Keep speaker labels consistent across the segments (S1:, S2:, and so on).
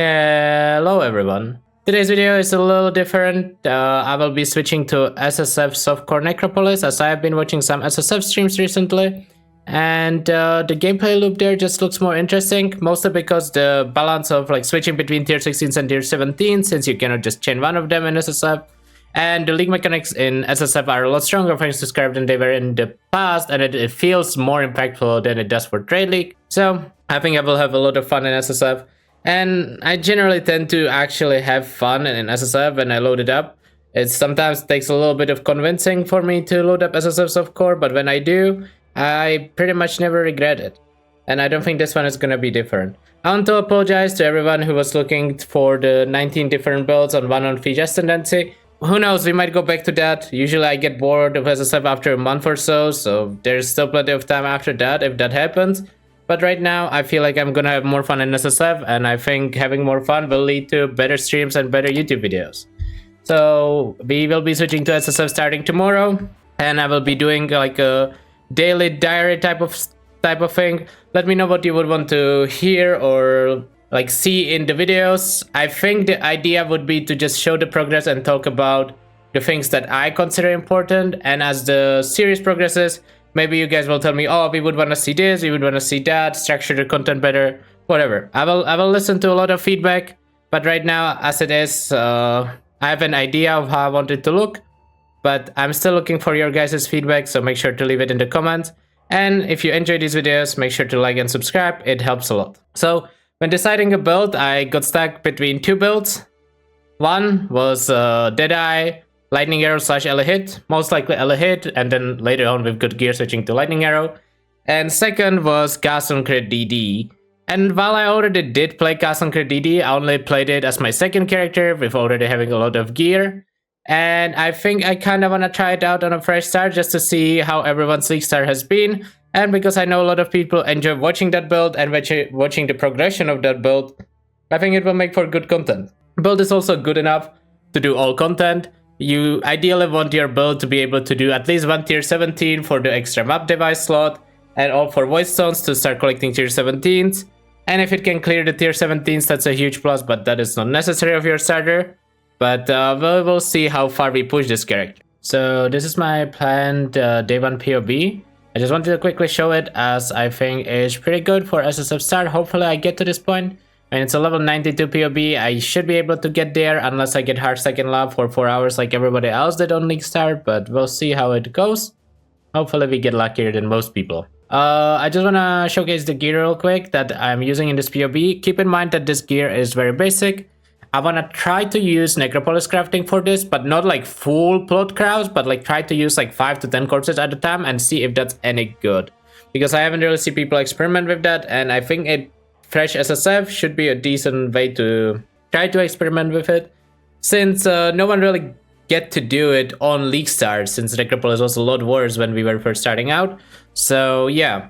S1: Hello everyone. Today's video is a little different. I will be switching to SSF Softcore Necropolis as I have been watching some SSF streams recently. And the gameplay loop there just looks more interesting, mostly because the balance of like switching between tier 16s and tier 17, since you cannot just chain one of them in SSF. And the league mechanics in SSF are a lot stronger thanks to Scarab than they were in the past, and it feels more impactful than it does for Trade League. So I think I will have a lot of fun in SSF. And I generally tend to actually have fun in SSF when I load it up. It sometimes takes a little bit of convincing for me to load up SSF Softcore, but when I do, I pretty much never regret it. And I don't think this one is gonna be different. I want to apologize to everyone who was looking for the 19 different builds on 1-on-3 Ascendancy. Who knows, we might go back to that. Usually I get bored of SSF after a month or so there's still plenty of time after that if that happens. But right now, I feel like I'm gonna have more fun in SSF, and I think having more fun will lead to better streams and better YouTube videos. So we will be switching to SSF starting tomorrow, and I will be doing like a daily diary type of thing. Let me know what you would want to hear or like see in the videos. I think the idea would be to just show the progress and talk about the things that I consider important, and as the series progresses, maybe you guys will tell me, oh, we would want to see this, we would want to see that, structure the content better, whatever. I will listen to a lot of feedback, but right now, as it is, I have an idea of how I want it to look, but I'm still looking for your guys' feedback, so make sure to leave it in the comments. And if you enjoy these videos, make sure to like and subscribe, it helps a lot. So, when deciding a build, I got stuck between two builds. One was Deadeye, Lightning Arrow / Ele Hit, most likely Ele Hit, and then later on with good gear switching to Lightning Arrow. And second was Cast on Crit DD. And while I already did play Cast on Crit DD, I only played it as my second character with already having a lot of gear. And I think I kind of want to try it out on a fresh start just to see how everyone's League start has been. And because I know a lot of people enjoy watching that build and watching the progression of that build, I think it will make for good content. Build is also good enough to do all content. You ideally want your build to be able to do at least one tier 17 for the extra map device slot, and all for void stones to start collecting tier 17s. And if it can clear the tier 17s, that's a huge plus, but that is not necessary of your starter. But we'll see how far we push this character. So this is my planned day 1 POB. I just wanted to quickly show it as I think it's pretty good for SSF start. Hopefully I get to this point. And it's a level 92 POB, I should be able to get there unless I get hard second love for 4 hours like everybody else did on League Start, but we'll see how it goes. Hopefully we get luckier than most people. I just wanna showcase the gear real quick that I'm using in this POB. Keep in mind that this gear is very basic. I wanna try to use Necropolis crafting for this, but not like full plot crafts, but like try to use like 5 to 10 corpses at a time and see if that's any good. Because I haven't really seen people experiment with that, and I think fresh SSF should be a decent way to try to experiment with it, since no one really get to do it on League Start, since Necropolis was a lot worse when we were first starting out. So yeah,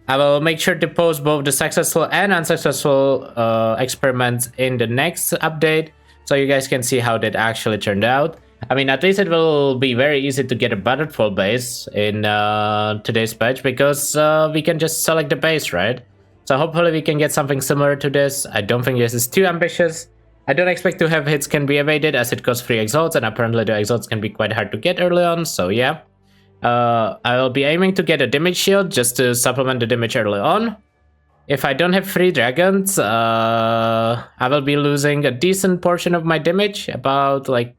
S1: I will make sure to post both the successful and unsuccessful experiments in the next update, so you guys can see how that actually turned out. I mean, at least it will be very easy to get a Battlefall base in today's patch, because we can just select the base, right? So hopefully we can get something similar to this. I don't think this is too ambitious. I don't expect to have hits can be evaded, as it costs 3 exalts, and apparently the exalts can be quite hard to get early on, so yeah. I will be aiming to get a damage shield just to supplement the damage early on. If I don't have 3 dragons, I will be losing a decent portion of my damage, about like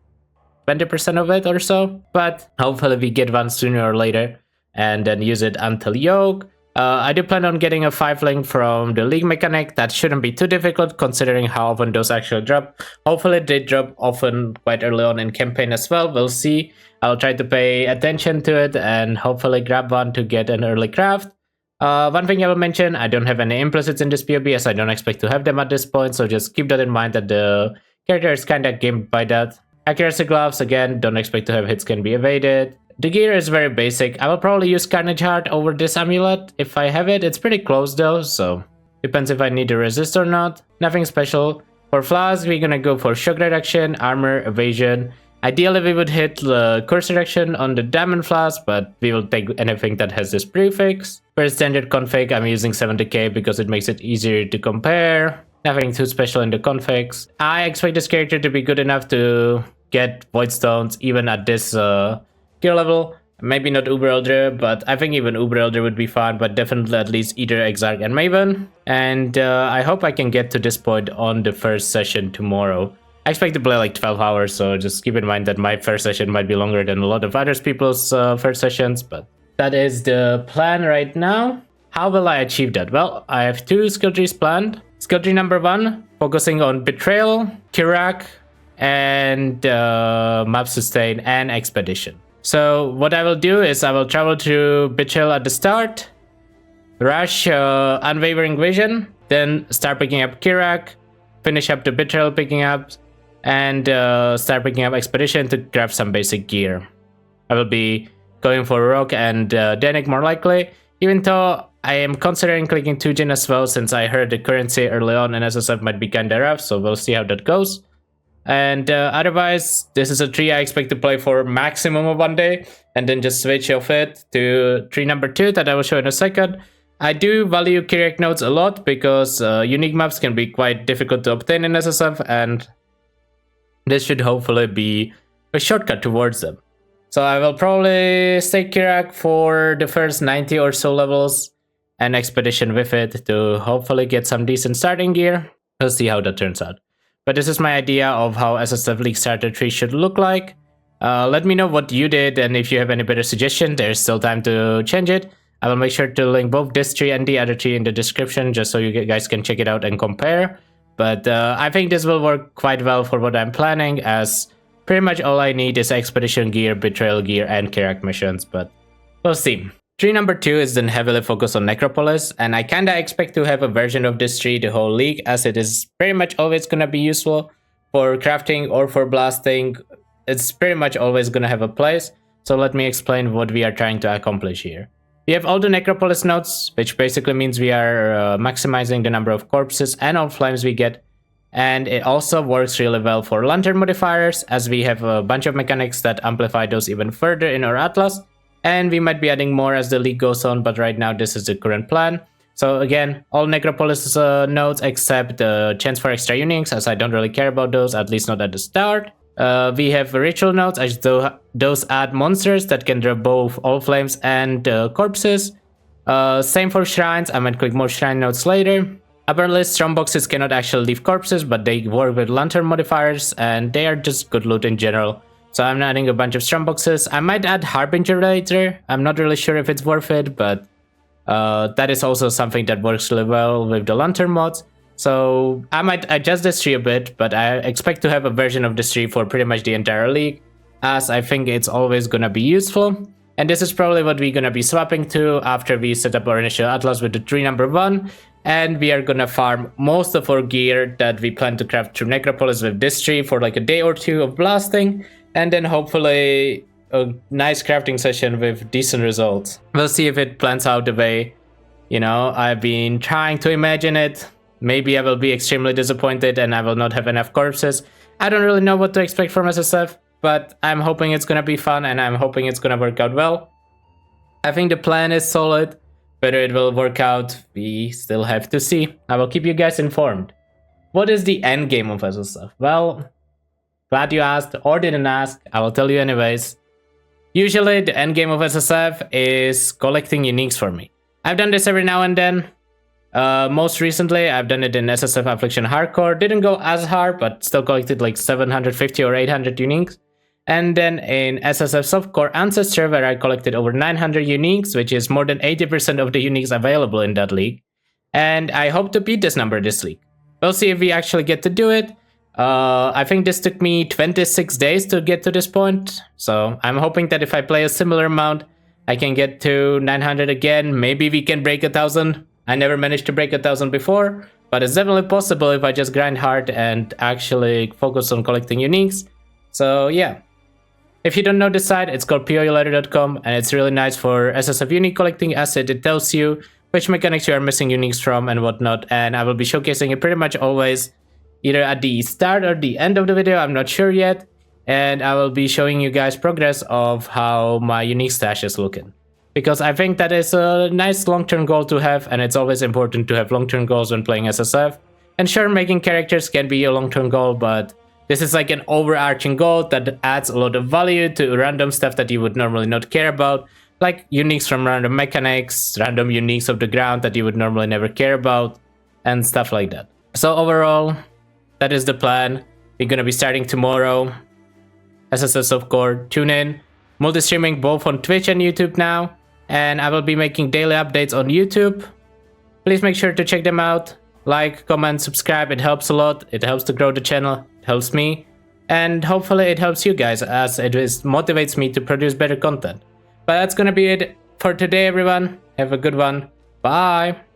S1: 20% of it or so. But hopefully we get one sooner or later, and then use it until Yoke. I do plan on getting a 5-link from the League mechanic. That shouldn't be too difficult considering how often those actually drop. Hopefully they drop often quite early on in campaign as well. We'll see. I'll try to pay attention to it and hopefully grab one to get an early craft. One thing I will mention, I don't have any implicits in this POB as I don't expect to have them at this point, so just keep that in mind that the character is kinda gamed by that. Accuracy gloves, again, don't expect to have hits can be evaded. The gear is very basic. I will probably use Carnage Heart over this amulet if I have it. It's pretty close though, so depends if I need to resist or not. Nothing special. For flaws, we're gonna go for shock reduction, armor, evasion. Ideally, we would hit the course reduction on the diamond flask, but we will take anything that has this prefix. For standard config, I'm using 70k because it makes it easier to compare. nothing too special in the configs. I expect this character to be good enough to get Void Stones even at this gear level. Maybe not Uber Elder, but I think even Uber Elder would be fine, but definitely at least either Exarch and Maven. And I hope I can get to this point on the first session tomorrow. I expect to play like 12 hours, so just keep in mind that my first session might be longer than a lot of other people's first sessions, but that is the plan right now. How will I achieve that? Well, I have 2 skill trees planned. Skill tree number 1, focusing on Betrayal, Kirak, and Map Sustain and Expedition. So what I will do is I will travel to Betrayal at the start, rush Unwavering Vision, then start picking up Kirak, finish up the Betrayal picking up, and start picking up Expedition to grab some basic gear. I will be going for Rogue and Danik more likely, even though I am considering clicking 2-Gen as well, since I heard the currency early on in SSF might be kinda rough, so we'll see how that goes. And otherwise, this is a tree I expect to play for maximum of 1 day, and then just switch off it to tree number 2 that I will show in a second. I do value Kirak nodes a lot because unique maps can be quite difficult to obtain in SSF, and this should hopefully be a shortcut towards them. So I will probably stake Kirak for the first 90 or so levels and Expedition with it to hopefully get some decent starting gear. We'll see how that turns out. But this is my idea of how SSF League starter tree should look like. Let me know what you did, and if you have any better suggestion, there's still time to change it. I will make sure to link both this tree and the other tree in the description, just so you guys can check it out and compare. But I think this will work quite well for what I'm planning, as pretty much all I need is Expedition gear, Betrayal gear, and Kirak missions, but we'll see. Tree number 2 is then heavily focused on Necropolis, and I kinda expect to have a version of this tree the whole league, as it is pretty much always gonna be useful for crafting or for blasting. It's pretty much always gonna have a place, so let me explain what we are trying to accomplish here. We have all the Necropolis nodes, which basically means we are maximizing the number of corpses and all flames we get, and it also works really well for Lantern modifiers, as we have a bunch of mechanics that amplify those even further in our Atlas. And we might be adding more as the league goes on, but right now this is the current plan. So again, all Necropolis nodes except the chance for extra uniques, as I don't really care about those, at least not at the start. We have ritual nodes, as those add monsters that can drop both all flames and corpses. Same for shrines, I might click more shrine nodes later. Apparently strong boxes cannot actually leave corpses, but they work with lantern modifiers, and they are just good loot in general. So I'm adding a bunch of strong boxes. I might add Harbinger later. I'm not really sure if it's worth it, but that is also something that works really well with the Lantern mods. So I might adjust this tree a bit, but I expect to have a version of this tree for pretty much the entire league, as I think it's always gonna be useful. And this is probably what we're gonna be swapping to after we set up our initial Atlas with the tree number 1. And we are gonna farm most of our gear that we plan to craft through Necropolis with this tree for like a day or 2 of blasting. And then hopefully a nice crafting session with decent results. We'll see if it plans out the way, you know, I've been trying to imagine it. Maybe I will be extremely disappointed and I will not have enough corpses. I don't really know what to expect from SSF, but I'm hoping it's gonna be fun and I'm hoping it's gonna work out well. I think the plan is solid. Whether it will work out, we still have to see. I will keep you guys informed. What is the end game of SSF? Well, glad you asked or didn't ask, I will tell you anyways. Usually the end game of SSF is collecting uniques for me. I've done this every now and then. Most recently I've done it in SSF Affliction Hardcore. Didn't go as hard, but still collected like 750 or 800 uniques. And then in SSF Softcore Ancestor, where I collected over 900 uniques, which is more than 80% of the uniques available in that league. And I hope to beat this number this league. We'll see if we actually get to do it. I think this took me 26 days to get to this point. So I'm hoping that if I play a similar amount, I can get to 900 again. Maybe we can break 1,000. I never managed to break 1,000 before, but it's definitely possible if I just grind hard and actually focus on collecting uniques. So yeah. If you don't know this site, it's called poeulator.com, and it's really nice for SSF unique collecting, as it tells you which mechanics you are missing uniques from and whatnot, and I will be showcasing it pretty much always either at the start or the end of the video, I'm not sure yet, and I will be showing you guys progress of how my unique stash is looking. Because I think that is a nice long-term goal to have, and it's always important to have long-term goals when playing SSF, And sure, making characters can be a long-term goal, but this is like an overarching goal that adds a lot of value to random stuff that you would normally not care about, like uniques from random mechanics, random uniques of the ground that you would normally never care about, and stuff like that. So overall, that is the plan. We're gonna be starting tomorrow. SSF Softcore, tune in. Multi-streaming both on Twitch and YouTube now, and I will be making daily updates on YouTube. Please make sure to check them out. Like, comment, subscribe, it helps a lot. It helps to grow the channel, it helps me, and hopefully it helps you guys as it motivates me to produce better content. But that's gonna be it for today, everyone. Have a good one. Bye!